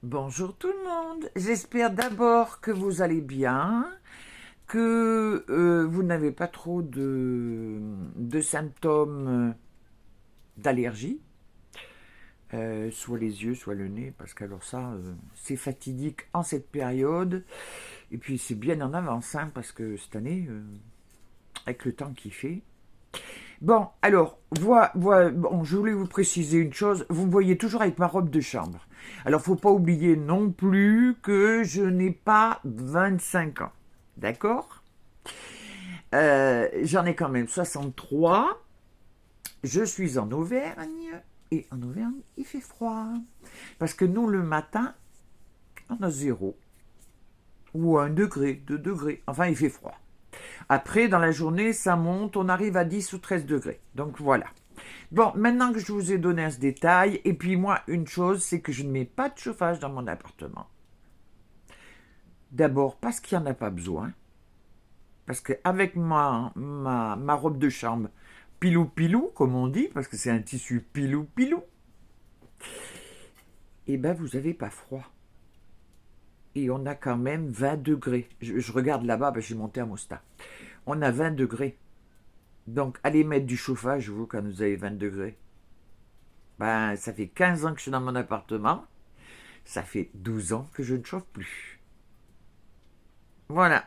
Bonjour tout le monde, j'espère d'abord que vous allez bien, que vous n'avez pas trop de symptômes d'allergie, soit les yeux, soit le nez, parce qu'alors ça, c'est fatidique en cette période, et puis c'est bien en avance, hein, parce que cette année, avec le temps qu'il fait. Bon, alors, bon, je voulais vous préciser une chose. Vous me voyez toujours avec ma robe de chambre. Alors, faut pas oublier non plus que je n'ai pas 25 ans. D'accord. J'en ai quand même 63. Je suis en Auvergne. Et en Auvergne, il fait froid. Parce que nous, le matin, on a 0. Ou 1 degré, 2 degrés. Enfin, il fait froid. Après, dans la journée, ça monte, on arrive à 10 ou 13 degrés. Donc voilà. Bon, maintenant que je vous ai donné ce détail, et puis moi, une chose, c'est que je ne mets pas de chauffage dans mon appartement. D'abord, parce qu'il n'y en a pas besoin. Parce qu'avec ma robe de chambre, pilou-pilou, comme on dit, parce que c'est un tissu pilou-pilou, eh ben, vous n'avez pas froid. Et on a quand même 20 degrés. Je regarde là-bas, ben, j'ai mon thermostat. On a 20 degrés. Donc, allez mettre du chauffage, vous, quand vous avez 20 degrés. Ben, ça fait 15 ans que je suis dans mon appartement. Ça fait 12 ans que je ne chauffe plus. Voilà.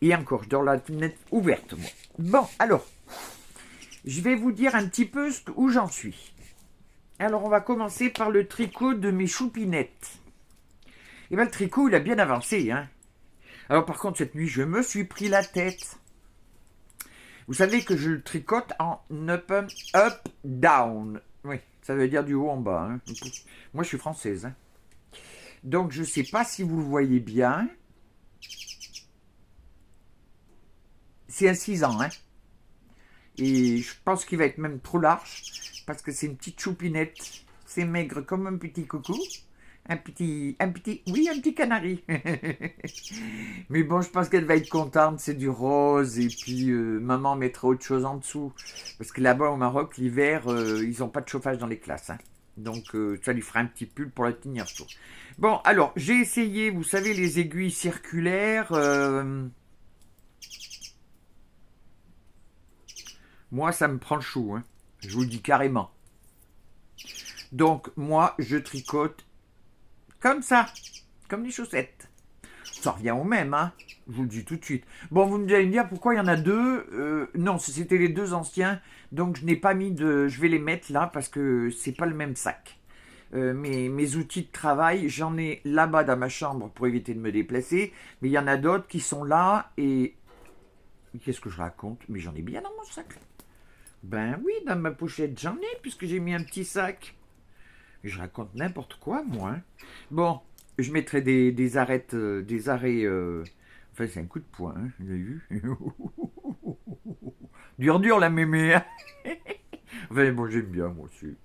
Et encore, je dors la fenêtre ouverte, moi. Bon, alors, je vais vous dire un petit peu où j'en suis. Alors, on va commencer par le tricot de mes choupinettes. Et bien, le tricot, il a bien avancé, hein. Alors, par contre, cette nuit, je me suis pris la tête. Vous savez que je le tricote en up, down. Oui, ça veut dire du haut en bas. Hein. Moi, je suis française. Hein. Donc, je ne sais pas si vous le voyez bien. C'est un 6 ans. Hein. Et je pense qu'il va être même trop large. Parce que c'est une petite choupinette. C'est maigre comme un petit coucou. Un petit canari. Mais bon, je pense qu'elle va être contente, c'est du rose, et puis maman mettra autre chose en dessous. Parce que là-bas au Maroc, l'hiver, ils n'ont pas de chauffage dans les classes. Hein. Donc ça lui fera un petit pull pour la tenir chaud. Bon, alors, j'ai essayé, vous savez, les aiguilles circulaires. Moi, ça me prend le chou, hein. Je vous le dis carrément. Donc, moi, je tricote comme ça, comme des chaussettes. Ça revient au même, hein. Je vous le dis tout de suite. Bon, vous allez me dire pourquoi il y en a deux. Non, c'était les deux anciens, donc je n'ai pas mis de. Je vais les mettre là parce que c'est pas le même sac. Mes outils de travail, j'en ai là-bas dans ma chambre pour éviter de me déplacer, mais il y en a d'autres qui sont là et. Qu'est-ce que je raconte? Mais j'en ai bien dans mon sac. Ben oui, dans ma pochette, j'en ai puisque j'ai mis un petit sac. Je raconte n'importe quoi, moi. Hein. Bon, je mettrai des arêtes, des arrêts. Enfin, c'est un coup de poing, hein, vous avez vu. Dur, la mémé. Hein. Enfin, bon, j'aime bien, moi aussi.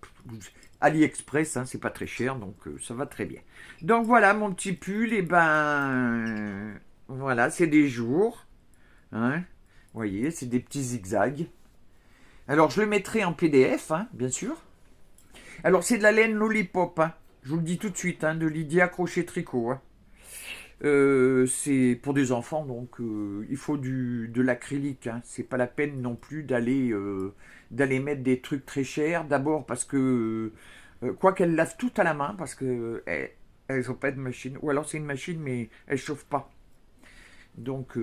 AliExpress, hein, c'est pas très cher, donc ça va très bien. Donc voilà, mon petit pull, et ben. Voilà, c'est des jours. Hein. Vous voyez, c'est des petits zigzags. Alors, je le mettrai en PDF, hein, bien sûr. Alors, c'est de la laine Lollipop, hein. Je vous le dis tout de suite, hein, de Lydia Crochet Tricot. Hein. C'est pour des enfants, donc il faut de l'acrylique. Hein. C'est pas la peine non plus d'aller mettre des trucs très chers. D'abord parce que, quoi qu'elles lavent tout à la main, parce que elles n'ont pas de machine. Ou alors c'est une machine, mais elles chauffent pas. Donc,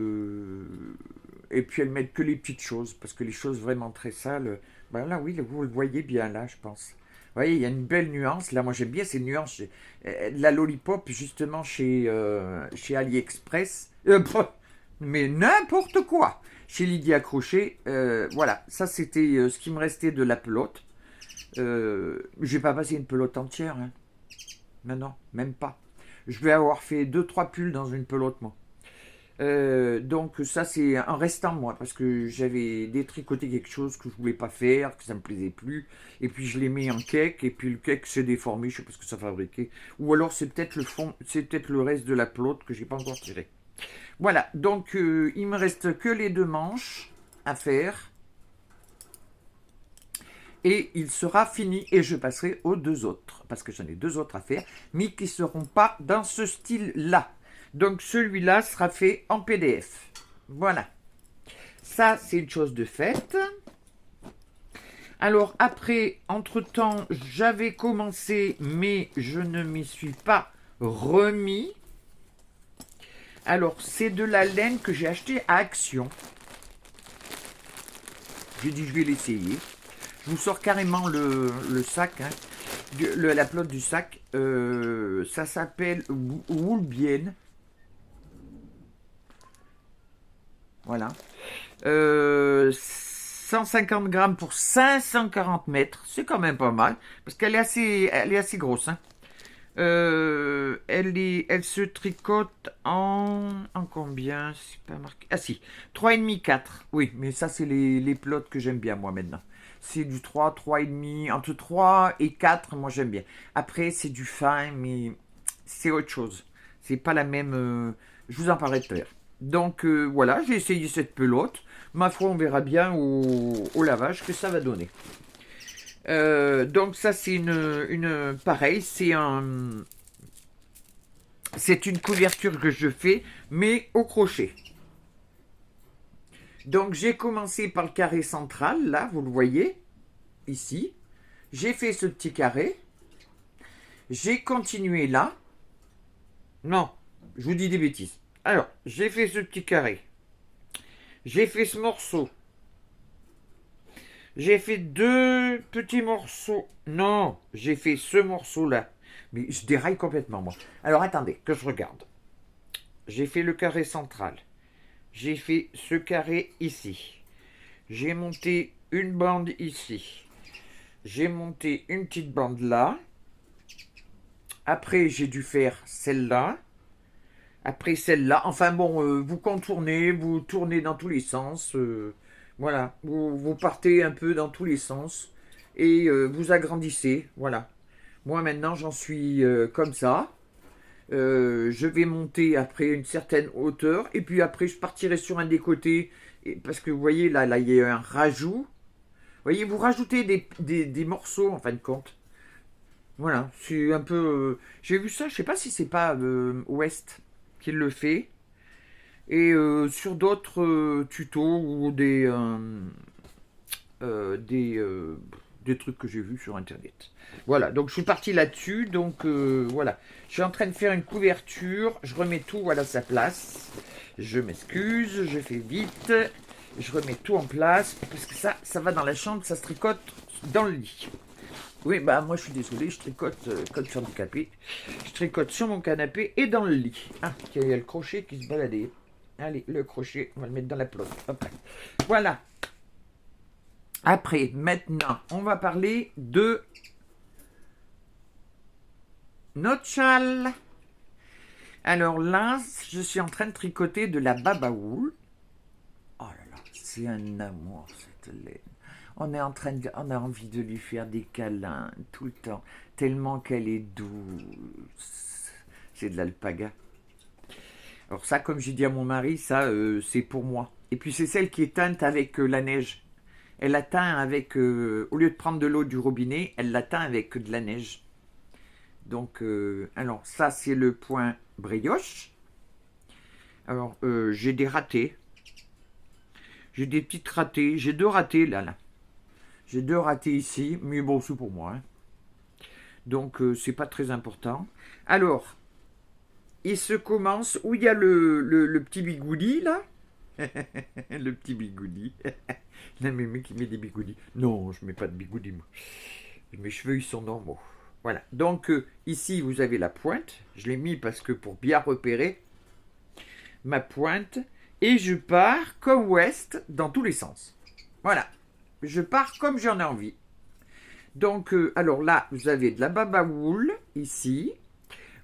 et puis elles mettent que les petites choses, parce que les choses vraiment très sales, ben là oui, vous le voyez bien là, je pense. Vous voyez, il y a une belle nuance. Là, moi j'aime bien ces nuances. La lollipop, justement, chez AliExpress. Mais n'importe quoi. Chez Lydia Crochet. Voilà, ça c'était ce qui me restait de la pelote. Je vais pas passer une pelote entière. Hein. Non, même pas. Je vais avoir fait deux trois pulls dans une pelote, moi. Donc ça c'est un restant moi parce que j'avais détricoté quelque chose que je voulais pas faire, que ça me plaisait plus, et puis je l'ai mis en cake et puis le cake s'est déformé, je sais pas ce que ça fabriquait, ou alors c'est peut-être le fond, c'est peut-être le reste de la pelote que j'ai pas encore tiré. Voilà, donc il me reste que les deux manches à faire et il sera fini et je passerai aux deux autres, parce que j'en ai deux autres à faire, mais qui ne seront pas dans ce style-là. Donc celui-là sera fait en PDF. Voilà. Ça, c'est une chose de faite. Alors après, entre-temps, j'avais commencé, mais je ne m'y suis pas remis. Alors, c'est de la laine que j'ai acheté à Action. J'ai dit, je vais l'essayer. Je vous sors carrément le sac, hein, la pelote du sac. Ça s'appelle Woolbien. Voilà. 150 grammes pour 540 mètres. C'est quand même pas mal. Parce qu'elle est assez grosse. Hein. Elle se tricote en combien? C'est pas marqué. Ah si, 3,5, 4. Oui, mais ça, c'est les pelotes que j'aime bien, moi, maintenant. C'est du 3, 3,5. Entre 3 et 4, moi, j'aime bien. Après, c'est du fin, mais c'est autre chose. C'est pas la même... je vous en parlerai tout à l'heure. Donc, voilà, j'ai essayé cette pelote. Ma foi, on verra bien au lavage que ça va donner. Donc ça c'est pareil, c'est une couverture que je fais, mais au crochet. Donc j'ai commencé par le carré central, là, vous le voyez, ici. J'ai fait ce petit carré. J'ai continué là. Non, je vous dis des bêtises. Alors, j'ai fait ce petit carré. J'ai fait ce morceau. J'ai fait deux petits morceaux. Non, j'ai fait ce morceau-là. Mais je déraille complètement, moi. Alors, attendez, que je regarde. J'ai fait le carré central. J'ai fait ce carré ici. J'ai monté une bande ici. J'ai monté une petite bande là. Après, j'ai dû faire celle-là. Après, celle-là. Enfin bon, vous contournez, vous tournez dans tous les sens. Voilà, vous partez un peu dans tous les sens et vous agrandissez. Voilà. Moi maintenant j'en suis comme ça. Je vais monter après une certaine hauteur et puis après je partirai sur un des côtés parce que vous voyez là il y a un rajout. Vous voyez, vous rajoutez des morceaux en fin de compte. Voilà, c'est un peu. J'ai vu ça, je sais pas si c'est pas West qui le fait. Et sur d'autres tutos ou des trucs que j'ai vus sur internet. Voilà, donc je suis parti là-dessus. Donc voilà, je suis en train de faire une couverture. Je remets tout à sa place. Je m'excuse, je fais vite. Je remets tout en place parce que ça va dans la chambre, ça se tricote dans le lit. Oui, bah moi je suis désolé, je tricote comme je suis handicapé. Je tricote sur mon canapé et dans le lit. Ah, il y a le crochet qui se baladait. Allez, le crochet, on va le mettre dans la pelote. Hop. Voilà. Après, maintenant, on va parler de notre châle. Alors là, je suis en train de tricoter de la baba wool. Oh là là, c'est un amour cette laine. On a envie de lui faire des câlins tout le temps, tellement qu'elle est douce. C'est de l'alpaga. Alors ça, comme j'ai dit à mon mari, ça, c'est pour moi. Et puis c'est celle qui est teinte avec la neige. Elle la teint avec, au lieu de prendre de l'eau du robinet, elle la teint avec de la neige. Donc, alors ça, c'est le point brioche. Alors, j'ai des ratés. J'ai des petites ratées. J'ai deux ratés là. J'ai deux ratés ici, mais bon, c'est pour moi. Hein. Donc, c'est pas très important. Alors, il se commence, où il y a le petit bigoudi, là. Le petit bigoudi. La mémé qui met des bigoudis. Non, je mets pas de bigoudi, moi. Mes cheveux, ils sont normaux. Voilà. Donc, ici, vous avez la pointe. Je l'ai mis parce que pour bien repérer ma pointe. Et je pars comme ouest dans tous les sens. Voilà. Je pars comme j'en ai envie. Donc, alors là, vous avez de la baba wool, ici.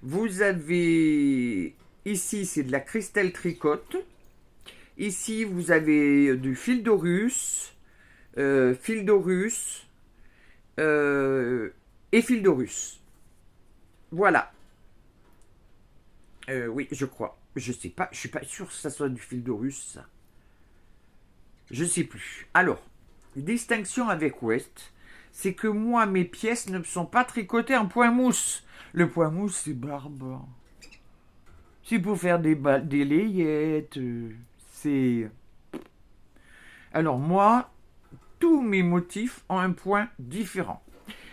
Vous avez... Ici, c'est de la Christelle tricote. Ici, vous avez du fil d'Orus, et fil d'Orus. Voilà. Oui, je crois. Je sais pas. Je suis pas sûr que ça soit du fil d'Orus, ça. Je sais plus. Alors, distinction avec West. c'est que moi, mes pièces ne sont pas tricotées en point mousse. Le point mousse, c'est barbare. C'est pour faire des layettes. C'est... Alors moi, tous mes motifs ont un point différent.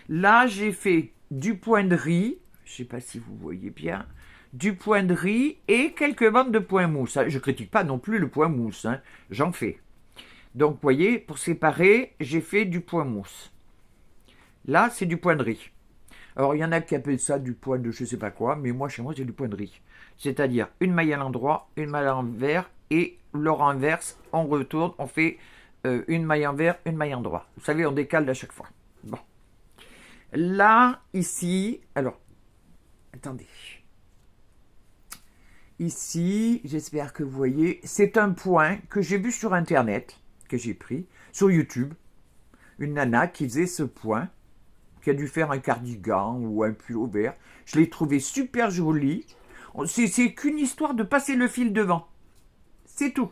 Là, j'ai fait du point de riz, je ne sais pas si vous voyez bien, du point de riz et quelques bandes de point mousse. Je ne critique pas non plus le point mousse, hein, j'en fais. Donc, vous voyez, pour séparer, j'ai fait du point mousse. Là, c'est du point de riz. Alors, il y en a qui appellent ça du point de je ne sais pas quoi, mais moi, chez moi, c'est du point de riz. C'est-à-dire une maille à l'endroit, une maille à l'envers, et le renverse, on retourne, on fait une maille envers, une maille endroit. Vous savez, on décale à chaque fois. Bon. Là, ici, alors, attendez. Ici, j'espère que vous voyez, c'est un point que j'ai vu sur Internet, que j'ai pris, sur YouTube. Une nana qui faisait ce point, qui a dû faire un cardigan ou un pull vert. Je l'ai trouvé super joli. C'est qu'une histoire de passer le fil devant. C'est tout.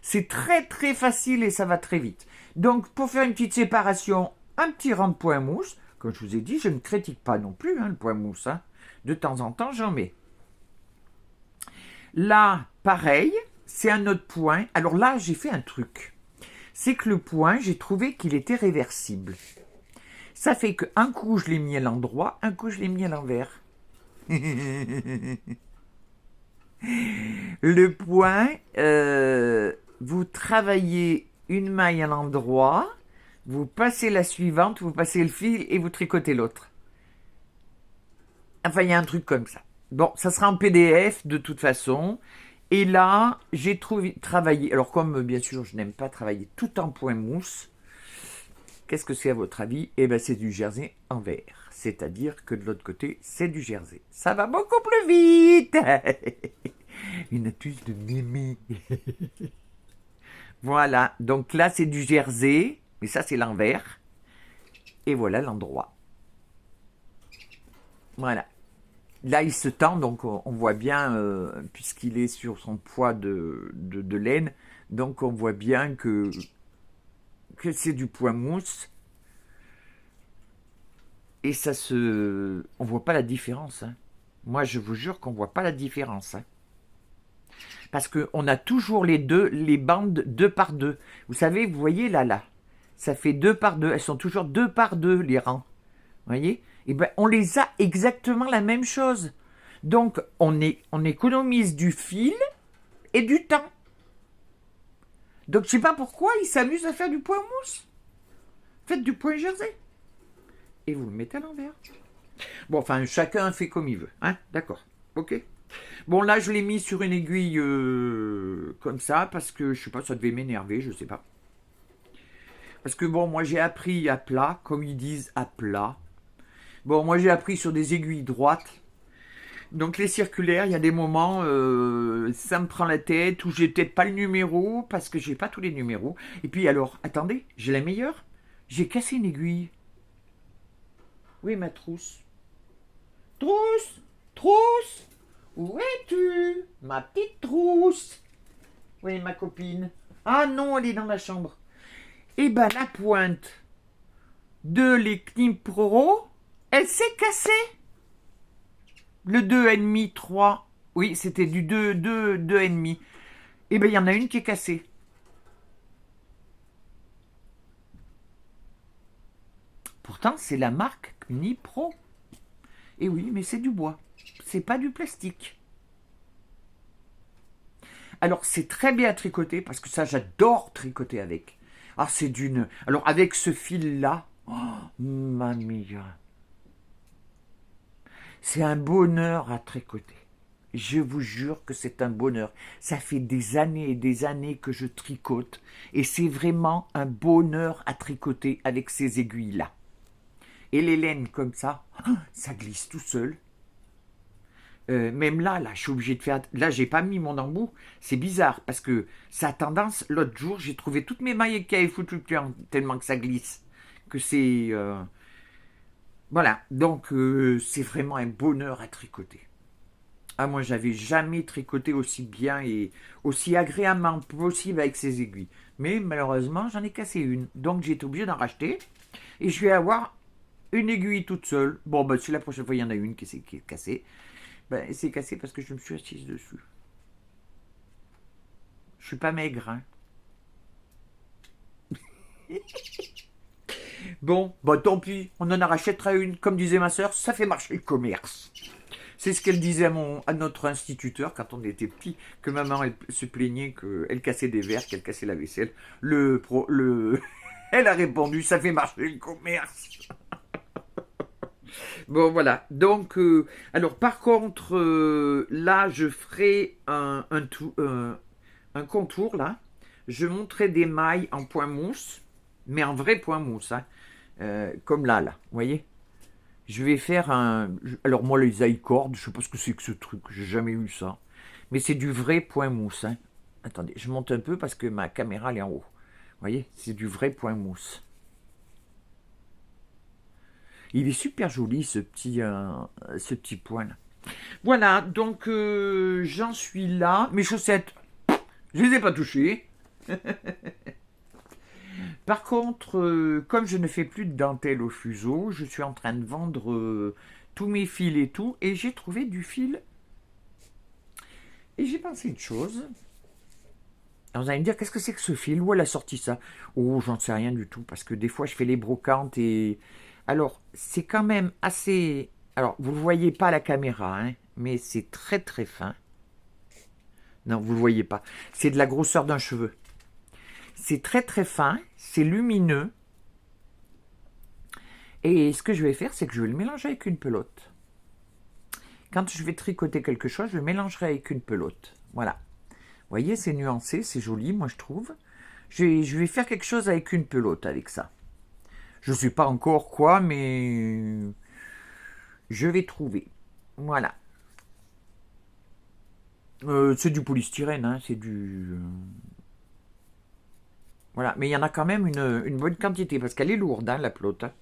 C'est très très facile et ça va très vite. Donc, pour faire une petite séparation, un petit rang de point mousse. Comme je vous ai dit, je ne critique pas non plus le point mousse. De temps en temps, j'en mets. Là, pareil, c'est un autre point. Alors là, j'ai fait un truc. C'est que le point, j'ai trouvé qu'il était réversible. Ça fait qu'un coup, je l'ai mis à l'endroit, un coup, je l'ai mis à l'envers. Le point, vous travaillez une maille à l'endroit, vous passez la suivante, vous passez le fil et vous tricotez l'autre. Enfin, il y a un truc comme ça. Bon, ça sera en PDF de toute façon. Et là, j'ai travaillé. Alors, comme bien sûr, je n'aime pas travailler tout en point mousse, qu'est-ce que c'est à votre avis? Eh bien, c'est du jersey en vert. C'est-à-dire que de l'autre côté, c'est du jersey. Ça va beaucoup plus vite. Une astuce de mémé. Voilà. Donc là, c'est du jersey. Mais ça, c'est l'envers. Et voilà l'endroit. Voilà. Là, il se tend, donc on voit bien, puisqu'il est sur son poids de laine, donc on voit bien que c'est du point mousse. Et ça se... On voit pas la différence. Hein. Moi, je vous jure qu'on voit pas la différence. Hein. Parce qu'on a toujours les bandes 2 par 2. Vous savez, vous voyez là. Ça fait 2 par 2. Elles sont toujours 2 par 2, les rangs. Vous voyez? Eh ben, on les a exactement la même chose. Donc, on économise du fil et du temps. Donc, je ne sais pas pourquoi ils s'amusent à faire du point mousse. Faites du point jersey. Et vous le mettez à l'envers. Bon, enfin, chacun fait comme il veut. Hein? D'accord. Ok. Bon, là, je l'ai mis sur une aiguille comme ça, parce que, je sais pas, ça devait m'énerver, je sais pas. Parce que, bon, moi, j'ai appris à plat, comme ils disent, à plat. Bon, moi j'ai appris sur des aiguilles droites. Donc les circulaires, il y a des moments, ça me prend la tête, ou j'ai peut-être pas le numéro, parce que j'ai pas tous les numéros. Et puis alors, attendez, j'ai la meilleure. J'ai cassé une aiguille. Oui, ma trousse. Trousse, trousse, où es-tu, ma petite trousse? Oui, ma copine. Ah non, elle est dans ma chambre. Eh ben, la pointe de l'Eknipro, elle s'est cassée. Le 2,5, 3. Oui, c'était du 2,5. Eh bien, il y en a une qui est cassée. Pourtant, c'est la marque Knipro. Et oui, mais c'est du bois. C'est pas du plastique. Alors, c'est très bien à tricoter, parce que ça, j'adore tricoter avec. Ah, c'est d'une... Alors, avec ce fil-là, oh, mamie, c'est un bonheur à tricoter. Je vous jure que c'est un bonheur. Ça fait des années et des années que je tricote. Et c'est vraiment un bonheur à tricoter avec ces aiguilles-là. Et les laines comme ça, ça glisse tout seul. Même là, je suis obligé de faire... Là, j'ai pas mis mon embout. C'est bizarre parce que ça a tendance... L'autre jour, j'ai trouvé toutes mes mailles qui avaient foutu tellement que ça glisse. Que c'est... Voilà. Donc, c'est vraiment un bonheur à tricoter. Ah, moi, j'avais jamais tricoté aussi bien et aussi agréablement possible avec ces aiguilles. Mais malheureusement, j'en ai cassé une. Donc, j'ai été obligé d'en racheter. Et je vais avoir une aiguille toute seule. Bon, bah, si la prochaine fois il y en a une qui est cassée, ben, c'est cassé parce que je me suis assise dessus. Je suis pas maigre, hein. Bon, bah tant pis, on en rachètera une. Comme disait ma soeur, ça fait marcher le commerce. C'est ce qu'elle disait à notre instituteur quand on était petit, que maman elle, se plaignait qu'elle cassait des verres, qu'elle cassait la vaisselle. Elle a répondu, ça fait marcher le commerce. Bon voilà, donc alors par contre là je ferai un contour là. Je montrerai des mailles en point mousse, mais en vrai point mousse, hein, comme là, vous voyez. Je vais faire un. Alors, moi, les iCords, je sais pas ce que c'est que ce truc, j'ai jamais eu ça. Mais c'est du vrai point mousse, hein. Attendez, je monte un peu parce que ma caméra elle est en haut. Vous voyez, c'est du vrai point mousse. Il est super joli ce petit point là. Voilà, donc j'en suis là. Mes chaussettes, je les ai pas touchées. Par contre, comme je ne fais plus de dentelle au fuseau, je suis en train de vendre tous mes fils et tout, et j'ai trouvé du fil. Et j'ai pensé une chose. Alors vous allez me dire, qu'est-ce que c'est que ce fil? Où elle a sorti ça? Oh, j'en sais rien du tout, parce que des fois je fais les brocantes et... Alors, c'est quand même assez... Alors, vous ne le voyez pas à la caméra, hein, mais c'est très très fin. Non, vous ne le voyez pas. C'est de la grosseur d'un cheveu. C'est très très fin, c'est lumineux. Et ce que je vais faire, c'est que je vais le mélanger avec une pelote. Quand je vais tricoter quelque chose, je le mélangerai avec une pelote. Voilà. Vous voyez, c'est nuancé, c'est joli, moi je trouve. Je vais faire quelque chose avec une pelote avec ça. Je ne sais pas encore quoi, mais je vais trouver. Voilà. C'est du polystyrène, hein, c'est du... Voilà, mais il y en a quand même une bonne quantité, parce qu'elle est lourde, hein, la pelote. Hein.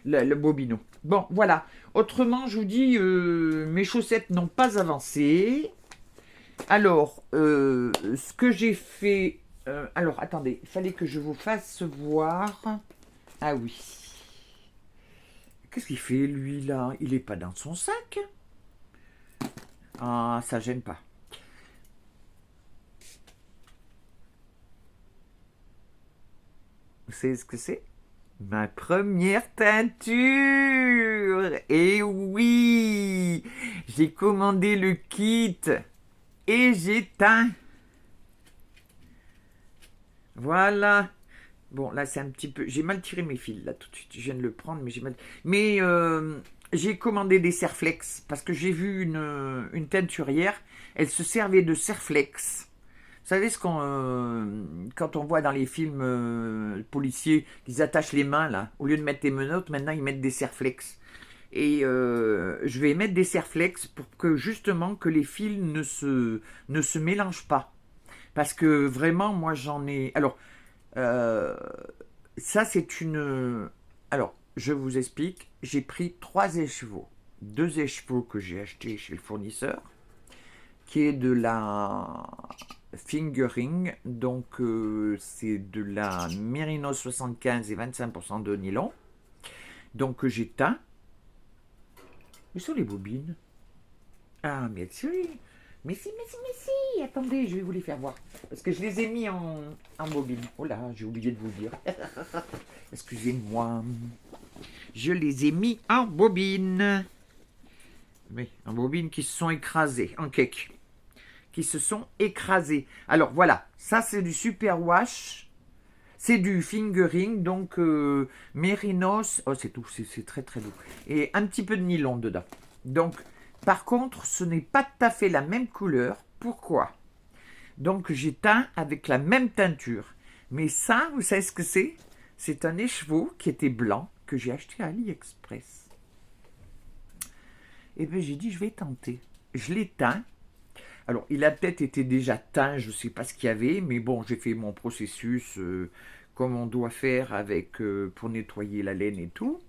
Le bobino. Bon, voilà. Autrement, je vous dis, mes chaussettes n'ont pas avancé. Alors, ce que j'ai fait... alors, attendez, il fallait que je vous fasse voir... Ah oui. Qu'est-ce qu'il fait, lui, là? Il est pas dans son sac? Ah, ça gêne pas. Vous savez ce que c'est? Ma première teinture! Et oui! J'ai commandé le kit et j'ai teint. Voilà. Bon, là, c'est un petit peu... J'ai mal tiré mes fils, là, tout de suite. Je viens de le prendre, mais j'ai mal... Mais j'ai commandé des Serflex, parce que j'ai vu une teinturière. Elle se servait de Serflex. Vous savez ce qu'on... quand on voit dans les films policiers, qu'ils attachent les mains, là. Au lieu de mettre des menottes, maintenant, ils mettent des Serflex. Et je vais mettre des Serflex pour que, justement, que les fils ne se mélangent pas. Parce que, vraiment, moi, j'en ai... Alors... Euh, ça, c'est une... Alors, je vous explique. J'ai pris 3 écheveaux. 2 écheveaux que j'ai achetés chez le fournisseur, qui est de la fingering. Donc, c'est de la Mérinos 75 et 25% de nylon. Donc, j'ai teint. Où sont les bobines? Ah, mais si, mais si. Attendez, je vais vous les faire voir. Parce que je les ai mis en bobine. Oh là, j'ai oublié de vous dire. Excusez-moi. Je les ai mis en bobine. Oui, en bobine qui se sont écrasés, en cake. Qui se sont écrasés. Alors voilà, ça c'est du superwash. C'est du fingering, donc mérinos. Oh, c'est tout, c'est très très doux. Et un petit peu de nylon dedans. Donc, par contre, ce n'est pas tout à fait la même couleur. Pourquoi? Donc, j'ai teint avec la même teinture. Mais ça, vous savez ce que c'est? C'est un écheveau qui était blanc que j'ai acheté à AliExpress. Et bien, j'ai dit, je vais tenter. Je l'ai teint. Alors, il a peut-être été déjà teint, je ne sais pas ce qu'il y avait, mais bon, j'ai fait mon processus comme on doit faire avec pour nettoyer la laine et tout,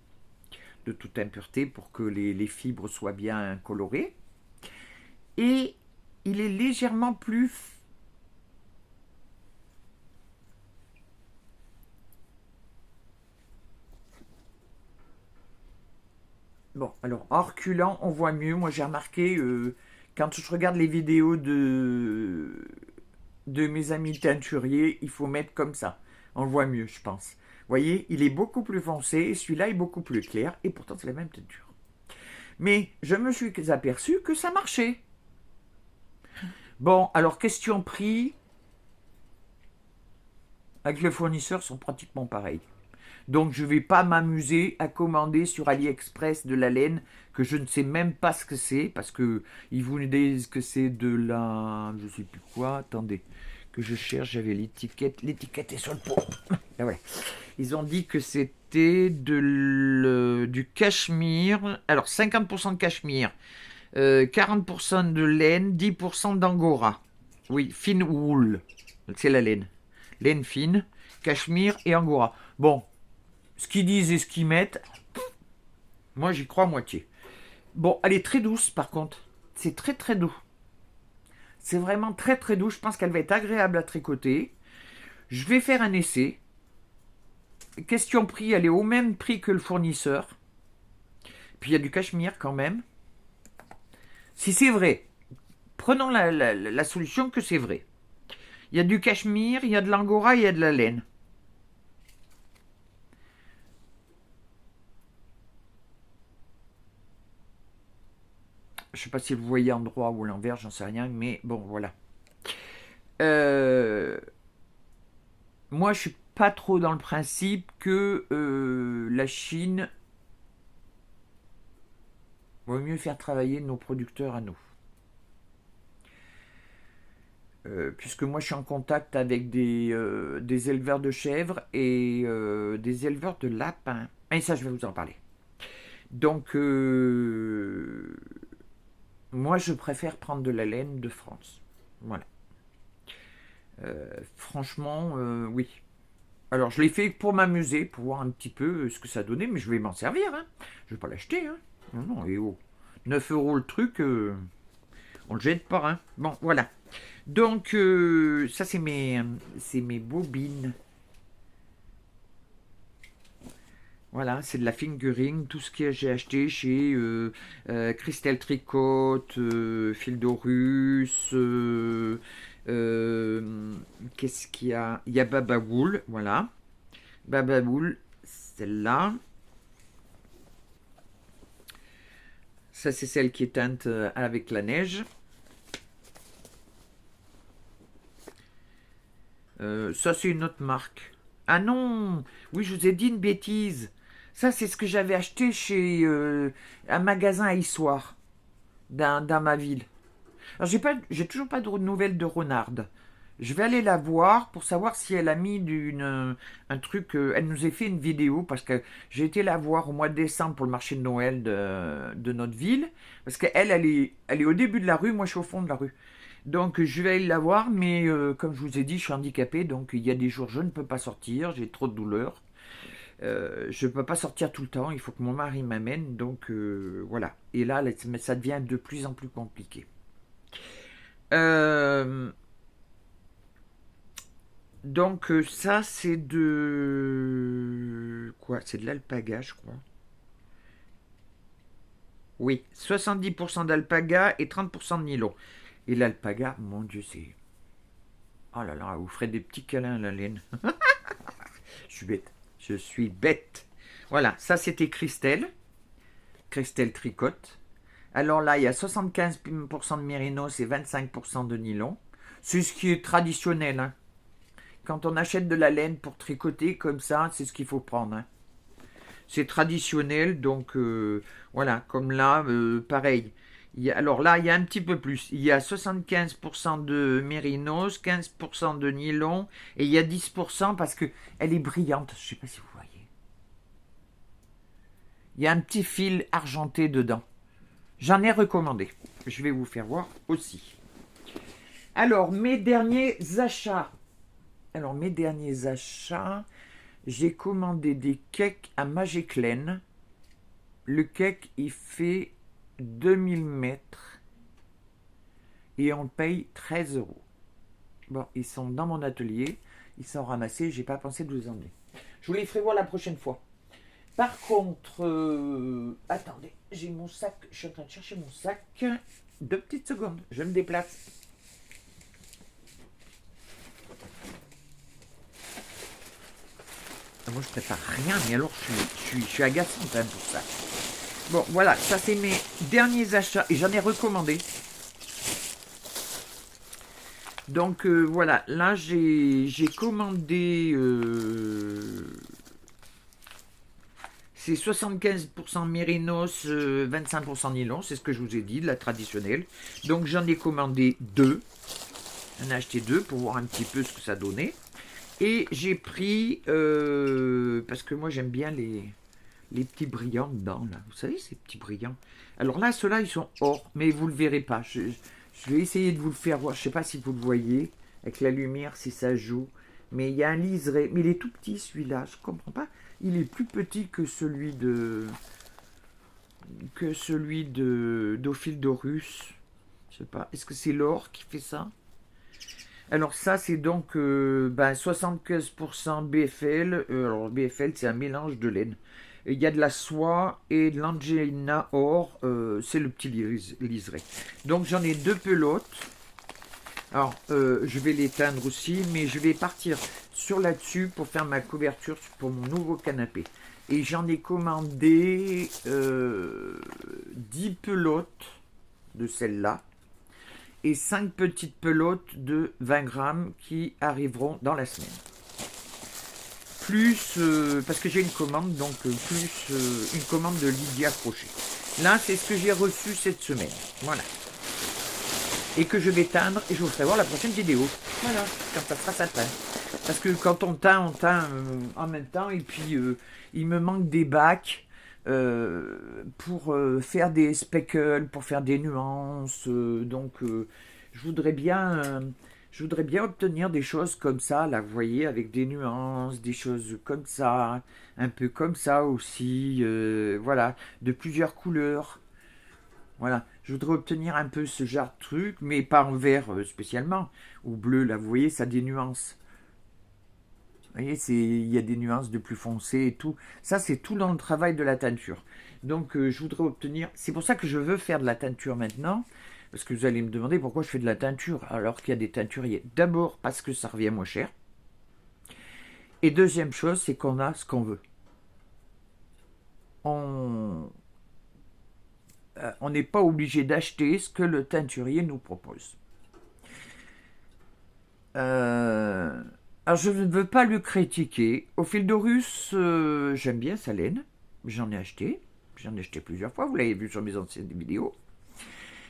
de toute impureté pour que les fibres soient bien colorées. Et il est légèrement plus... Bon, alors en reculant, on voit mieux. Moi, j'ai remarqué, quand je regarde les vidéos de mes amis teinturiers, il faut mettre comme ça. On le voit mieux, je pense. Vous voyez, il est beaucoup plus foncé, et celui-là est beaucoup plus clair, et pourtant c'est la même teinture. Mais je me suis aperçu que ça marchait. Bon, alors question prix, avec le fournisseur, sont pratiquement pareils. Donc je ne vais pas m'amuser à commander sur AliExpress de la laine que je ne sais même pas ce que c'est, parce que ils vous disent que c'est de la... je sais plus quoi, attendez, que je cherche, j'avais l'étiquette, l'étiquette est sur le pot. Ah ouais. Ils ont dit que c'était du cachemire, alors 50% de cachemire, 40% de laine, 10% d'angora. Oui, fine wool, c'est la laine. Laine fine, cachemire et angora. Bon, ce qu'ils disent et ce qu'ils mettent, moi j'y crois à moitié. Bon, elle est très douce par contre. C'est très très doux. C'est vraiment très très doux. Je pense qu'elle va être agréable à tricoter. Je vais faire un essai. Question prix, elle est au même prix que le fournisseur. Puis il y a du cachemire quand même. Si c'est vrai, prenons la solution que c'est vrai. Il y a du cachemire, il y a de l'angora, il y a de la laine. Je ne sais pas si vous voyez en droit ou à l'envers, j'en sais rien, mais bon, voilà. Moi, je suis pas trop dans le principe que la Chine vaut mieux faire travailler nos producteurs à nous. Puisque moi, je suis en contact avec des éleveurs de chèvres et des éleveurs de lapins. Et ça, je vais vous en parler. Donc, moi, je préfère prendre de la laine de France. Voilà. Franchement, oui. Alors, je l'ai fait pour m'amuser, pour voir un petit peu ce que ça donnait, mais je vais m'en servir. Hein. Je ne vais pas l'acheter. Hein. Non, non, et oh. 9 € le truc, on le jette pas. Hein. Bon, voilà. Donc, ça, c'est mes bobines. Voilà, c'est de la fingering, tout ce que j'ai acheté chez Christelle Tricot, Fildorus, qu'est-ce qu'il y a? Il y a Babawool, voilà. Babawool, celle-là. Ça, c'est celle qui est teinte avec la neige. Ça, c'est une autre marque. Ah non! Oui, je vous ai dit une bêtise. Ça, c'est ce que j'avais acheté chez un magasin à Issoire, dans ma ville. Alors, j'ai toujours pas de nouvelles de Renarde. Je vais aller la voir pour savoir si elle a mis un truc. Elle nous a fait une vidéo parce que j'ai été la voir au mois de décembre pour le marché de Noël de notre ville. Parce qu'elle, elle est au début de la rue, moi je suis au fond de la rue. Donc je vais aller la voir, mais comme je vous ai dit, je suis handicapé, donc il y a des jours je ne peux pas sortir, j'ai trop de douleurs. Je ne peux pas sortir tout le temps, il faut que mon mari m'amène, donc voilà. Et là, ça devient de plus en plus compliqué. Donc ça, c'est de... Quoi? C'est de l'alpaga, je crois. Oui, 70% d'alpaga et 30% de nylon. Et l'alpaga, mon Dieu, c'est... Oh là là, vous ferez des petits câlins à la laine. Je suis bête. Je suis bête. Voilà, ça c'était Christelle. Christelle tricote. Alors là, il y a 75% de mérinos et 25% de nylon. C'est ce qui est traditionnel. Hein. Quand on achète de la laine pour tricoter comme ça, c'est ce qu'il faut prendre. Hein. C'est traditionnel, donc voilà, comme là, pareil. Alors là, il y a un petit peu plus. Il y a 75% de mérinos, 15% de nylon, et il y a 10% parce qu'elle est brillante. Je ne sais pas si vous voyez. Il y a un petit fil argenté dedans. J'en ai recommandé. Je vais vous faire voir aussi. Alors, mes derniers achats. J'ai commandé des cakes à Magiclen. Le cake, il fait 2000 mètres. Et on paye 13 €. Bon, ils sont dans mon atelier. Ils sont ramassés. J'ai pas pensé de vous emmener. Je vous les ferai voir la prochaine fois. Par contre, attendez, j'ai mon sac. Je suis en train de chercher mon sac. 2 petites secondes, je me déplace. Moi, je prépare rien, mais alors je suis agaçante hein, pour ça. Bon, voilà, ça c'est mes derniers achats et j'en ai recommandé. Donc voilà, là j'ai commandé. C'est 75% mérinos, 25% nylon, c'est ce que je vous ai dit, de la traditionnelle. Donc j'en ai commandé 2. J'en ai acheté 2 pour voir un petit peu ce que ça donnait. Et j'ai pris, parce que moi j'aime bien les petits brillants dedans, là. Vous savez, ces petits brillants. Alors là, ceux-là, ils sont or, mais vous ne le verrez pas. Je vais essayer de vous le faire voir. Je ne sais pas si vous le voyez, avec la lumière, si ça joue. Mais il y a un liseré. Mais il est tout petit, celui-là. Je ne comprends pas. Il est plus petit que celui d'Ophildorus. Je sais pas. Est-ce que c'est l'or qui fait ça? Alors ça, c'est donc 75% BFL. Alors BFL, c'est un mélange de laine. Il y a de la soie et de l'Angelina Or. C'est le petit liseré. Donc j'en ai 2 pelotes. Alors je vais l'éteindre aussi, mais je vais partir sur là-dessus pour faire ma couverture pour mon nouveau canapé. Et j'en ai commandé 10 pelotes de celle-là. Et 5 petites pelotes de 20 grammes qui arriveront dans la semaine. Plus, parce que j'ai une commande, donc plus une commande de Lydia Crochet. Là, c'est ce que j'ai reçu cette semaine. Voilà. Et que je vais teindre et je vous ferai voir la prochaine vidéo. Voilà, quand ça sera ça teint. Parce que quand on teint en même temps. Et puis, il me manque des bacs. Pour faire des speckles, pour faire des nuances. Donc, je voudrais bien obtenir des choses comme ça, là, vous voyez, avec des nuances, des choses comme ça, un peu comme ça aussi, voilà, de plusieurs couleurs. Voilà, je voudrais obtenir un peu ce genre de truc, mais pas en vert spécialement, ou bleu, là, vous voyez, ça a des nuances. Vous voyez, il y a des nuances de plus foncé et tout. Ça, c'est tout dans le travail de la teinture. Donc, je voudrais obtenir... C'est pour ça que je veux faire de la teinture maintenant. Parce que vous allez me demander pourquoi je fais de la teinture alors qu'il y a des teinturiers. D'abord, parce que ça revient moins cher. Et deuxième chose, c'est qu'on a ce qu'on veut. On n'est pas obligé d'acheter ce que le teinturier nous propose. Alors, je ne veux pas le critiquer. Ophildorus, j'aime bien sa laine. J'en ai acheté. J'en ai acheté plusieurs fois. Vous l'avez vu sur mes anciennes vidéos.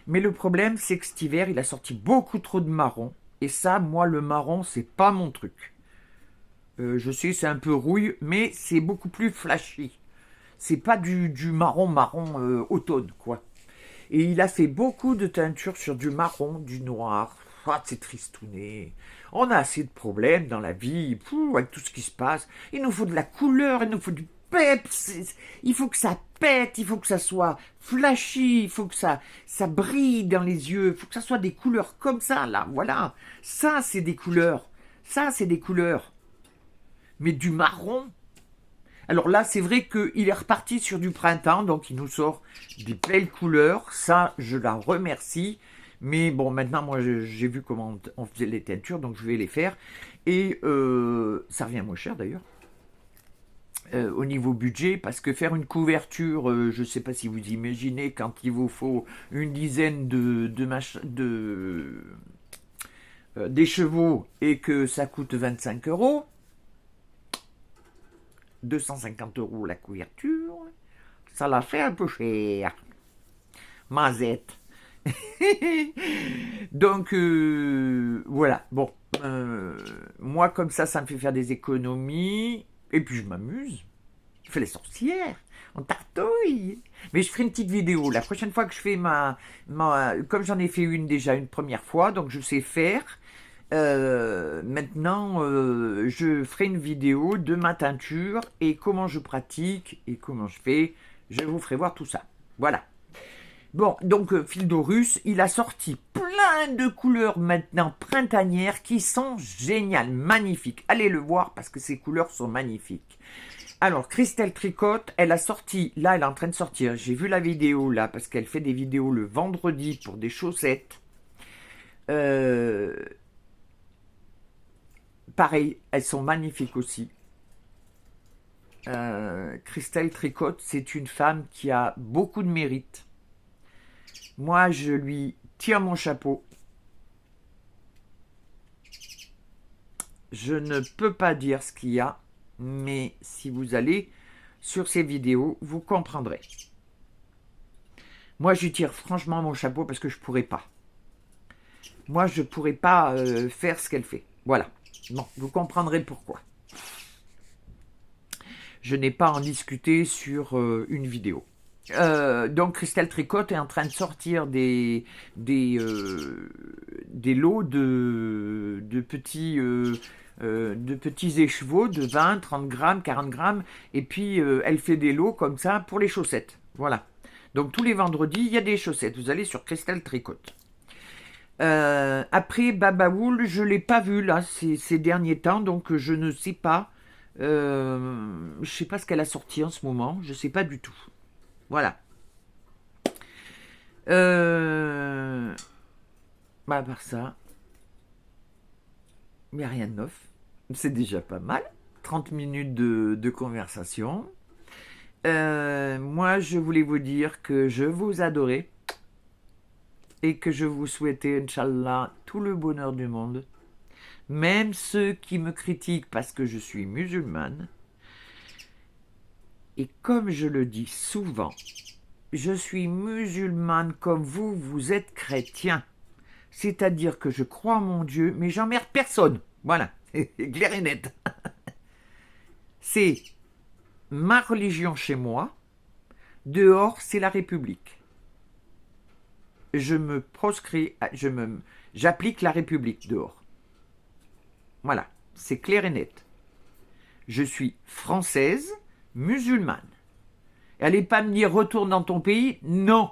Mais le problème, c'est que cet hiver, il a sorti beaucoup trop de marron. Et ça, moi, le marron, c'est pas mon truc. Je sais, c'est un peu rouille, mais c'est beaucoup plus flashy. C'est pas du marron automne, quoi. Et il a fait beaucoup de teintures sur du marron, du noir. Ah, c'est tristouné. On a assez de problèmes dans la vie, avec tout ce qui se passe. Il nous faut de la couleur, il nous faut du peps. Il faut que ça pète, il faut que ça soit flashy, il faut que ça brille dans les yeux, il faut que ça soit des couleurs comme ça, là, voilà. Ça, c'est des couleurs. Ça, c'est des couleurs. Mais du marron. Alors là, c'est vrai qu'il est reparti sur du printemps, donc il nous sort des belles couleurs. Ça, je la remercie. Mais bon, maintenant, moi, j'ai vu comment on faisait les teintures, donc je vais les faire. Et ça revient moins cher, d'ailleurs. Au niveau budget, parce que faire une couverture, je ne sais pas si vous imaginez, quand il vous faut une dizaine d'écheveaux et que ça coûte 25 €, 250 € la couverture, ça l'a fait un peu cher. Mazette. Donc, voilà. Bon, moi, comme ça me fait faire des économies. Et puis, je m'amuse. Je fais les sorcières. On tartouille. Mais je ferai une petite vidéo. La prochaine fois que je fais comme j'en ai fait une déjà une première fois, donc je sais faire. Maintenant, je ferai une vidéo de ma teinture et comment je pratique et comment je fais. Je vous ferai voir tout ça. Voilà. Bon, donc Ophildorus, il a sorti plein de couleurs maintenant printanières qui sont géniales, magnifiques. Allez le voir parce que ces couleurs sont magnifiques. Alors, Christelle Tricotte, elle a sorti, là, elle est en train de sortir. J'ai vu la vidéo, là, parce qu'elle fait des vidéos le vendredi pour des chaussettes. Euh, Pareil, elles sont magnifiques aussi. Christelle Tricotte, c'est une femme qui a beaucoup de mérite. Moi, je lui tire mon chapeau. Je ne peux pas dire ce qu'il y a, mais si vous allez sur ces vidéos, vous comprendrez. Moi, je lui tire franchement mon chapeau parce que je ne pourrais pas. Moi, je ne pourrais pas faire ce qu'elle fait. Voilà. Bon, vous comprendrez pourquoi. Je n'ai pas à en discuter sur une vidéo. Donc, Christelle Tricotte est en train de sortir des lots de petits écheveaux de 20, 30 grammes, 40 grammes. Et puis, elle fait des lots comme ça pour les chaussettes. Voilà. Donc, tous les vendredis, il y a des chaussettes. Vous allez sur Christelle Tricotte. Après, Babaoul, je ne l'ai pas vu là ces derniers temps. Donc, je ne sais pas. Je ne sais pas ce qu'elle a sorti en ce moment. Je ne sais pas du tout. Voilà. À part ça, il n'y a rien de neuf. C'est déjà pas mal. 30 minutes de conversation. Moi, je voulais vous dire que je vous adorais et que je vous souhaitais, Inch'Allah, tout le bonheur du monde. Même ceux qui me critiquent parce que je suis musulmane. Et comme je le dis souvent, je suis musulmane comme vous, vous êtes chrétien. C'est-à-dire que je crois en mon Dieu, mais j'emmerde personne. Voilà, clair et net. C'est ma religion chez moi. Dehors, c'est la République. Je me proscris, j'applique la République dehors. Voilà, c'est clair et net. Je suis française, musulmane. Allez pas me dire retourne dans ton pays. Non,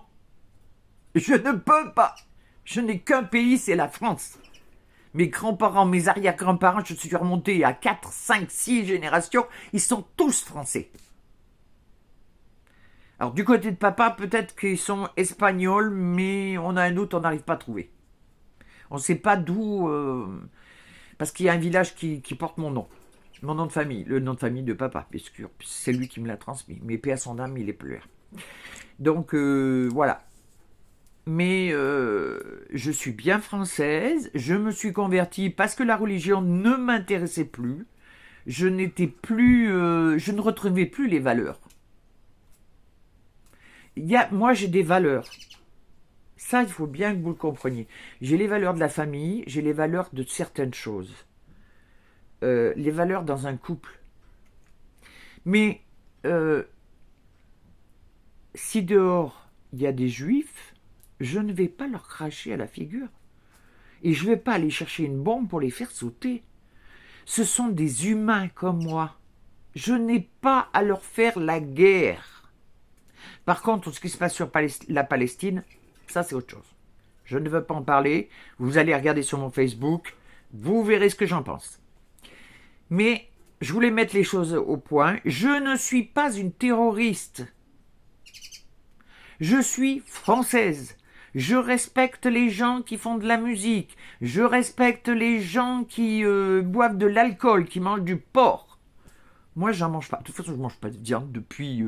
je ne peux pas. Je n'ai qu'un pays, c'est la France. Mes grands-parents, mes arrière-grands-parents, je suis remonté à 4, 5, 6 générations, ils sont tous français. Alors du côté de papa, peut-être qu'ils sont espagnols, mais on a un doute, on n'arrive pas à trouver. On ne sait pas d'où... parce qu'il y a un village qui porte mon nom de famille, le nom de famille de papa, bien sûr, c'est lui qui me l'a transmis. Mais paix à son âme, il est plus là. Donc voilà. Mais je suis bien française, je me suis convertie parce que la religion ne m'intéressait plus, je n'étais plus, je ne retrouvais plus les valeurs. Moi j'ai des valeurs, ça il faut bien que vous le compreniez. J'ai les valeurs de la famille, j'ai les valeurs de certaines choses, les valeurs dans un couple. Mais si dehors il y a des juifs, je ne vais pas leur cracher à la figure. Et je ne vais pas aller chercher une bombe pour les faire sauter. Ce sont des humains comme moi. Je n'ai pas à leur faire la guerre. Par contre, ce qui se passe sur la Palestine, ça c'est autre chose. Je ne veux pas en parler. Vous allez regarder sur mon Facebook. Vous verrez ce que j'en pense. Mais je voulais mettre les choses au point. Je ne suis pas une terroriste. Je suis française. Je respecte les gens qui font de la musique. Je respecte les gens qui boivent de l'alcool, qui mangent du porc. Moi, j'en mange pas. De toute façon, je mange pas de viande depuis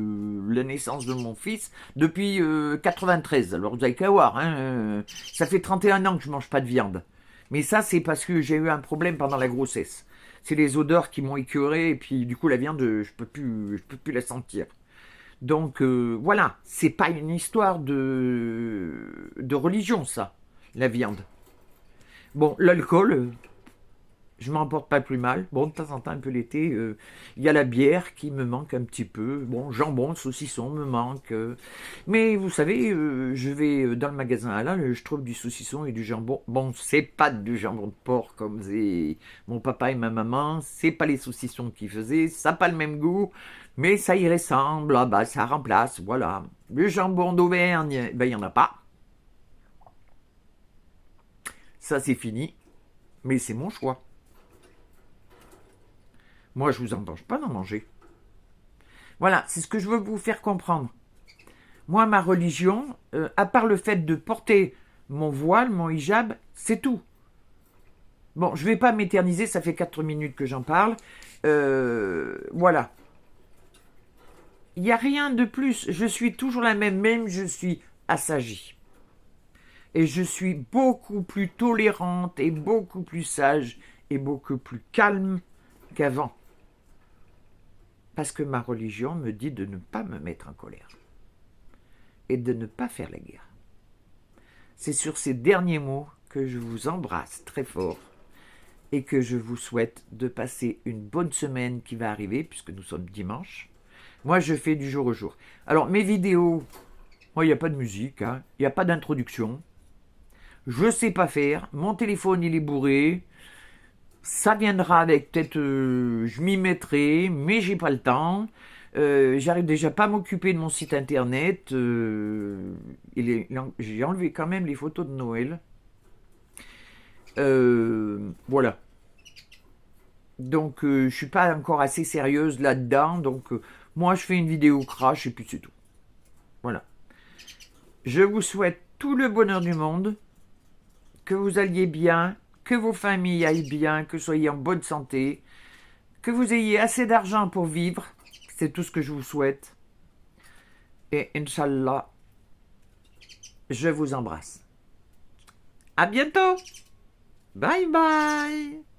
la naissance de mon fils, depuis 93. Alors, vous avez qu'à voir. Ça fait 31 ans que je mange pas de viande. Mais ça, c'est parce que j'ai eu un problème pendant la grossesse. C'est les odeurs qui m'ont écœuré, et puis du coup, la viande, je peux plus la sentir. Donc voilà, c'est pas une histoire de religion, ça, la viande. Bon, l'alcool, je m'en porte pas plus mal. Bon, de temps en temps, un peu l'été, il y a la bière qui me manque un petit peu. Bon, jambon, saucisson me manque. Mais vous savez, je vais dans le magasin Alain, je trouve du saucisson et du jambon. Bon, c'est pas du jambon de porc comme faisaient mon papa et ma maman. C'est pas les saucissons qu'ils faisaient. Ça n'a pas le même goût. Mais ça y ressemble, ça remplace, voilà. Le jambon d'Auvergne, il n'y en a pas. Ça, c'est fini. Mais c'est mon choix. Moi, je vous empêche pas d'en manger. Voilà, c'est ce que je veux vous faire comprendre. Moi, ma religion, à part le fait de porter mon voile, mon hijab, c'est tout. Bon, je ne vais pas m'éterniser, ça fait 4 minutes que j'en parle. Voilà. Il n'y a rien de plus. Je suis toujours la même, même je suis assagie. Et je suis beaucoup plus tolérante et beaucoup plus sage et beaucoup plus calme qu'avant. Parce que ma religion me dit de ne pas me mettre en colère et de ne pas faire la guerre. C'est sur ces derniers mots que je vous embrasse très fort et que je vous souhaite de passer une bonne semaine qui va arriver, puisque nous sommes dimanche. Moi, je fais du jour au jour. Alors, mes vidéos, moi, il n'y a pas de musique, il n'y a pas d'introduction. Je ne sais pas faire. Mon téléphone, il est bourré. Ça viendra avec peut-être, je m'y mettrai, mais j'ai pas le temps. J'arrive déjà pas à m'occuper de mon site internet. J'ai enlevé quand même les photos de Noël. Voilà. Donc, je suis pas encore assez sérieuse là-dedans. Donc, moi, je fais une vidéo crash et puis c'est tout. Voilà. Je vous souhaite tout le bonheur du monde, que vous alliez bien, que vos familles aillent bien, que vous soyez en bonne santé, que vous ayez assez d'argent pour vivre. C'est tout ce que je vous souhaite. Et Inch'Allah, je vous embrasse. À bientôt. Bye bye.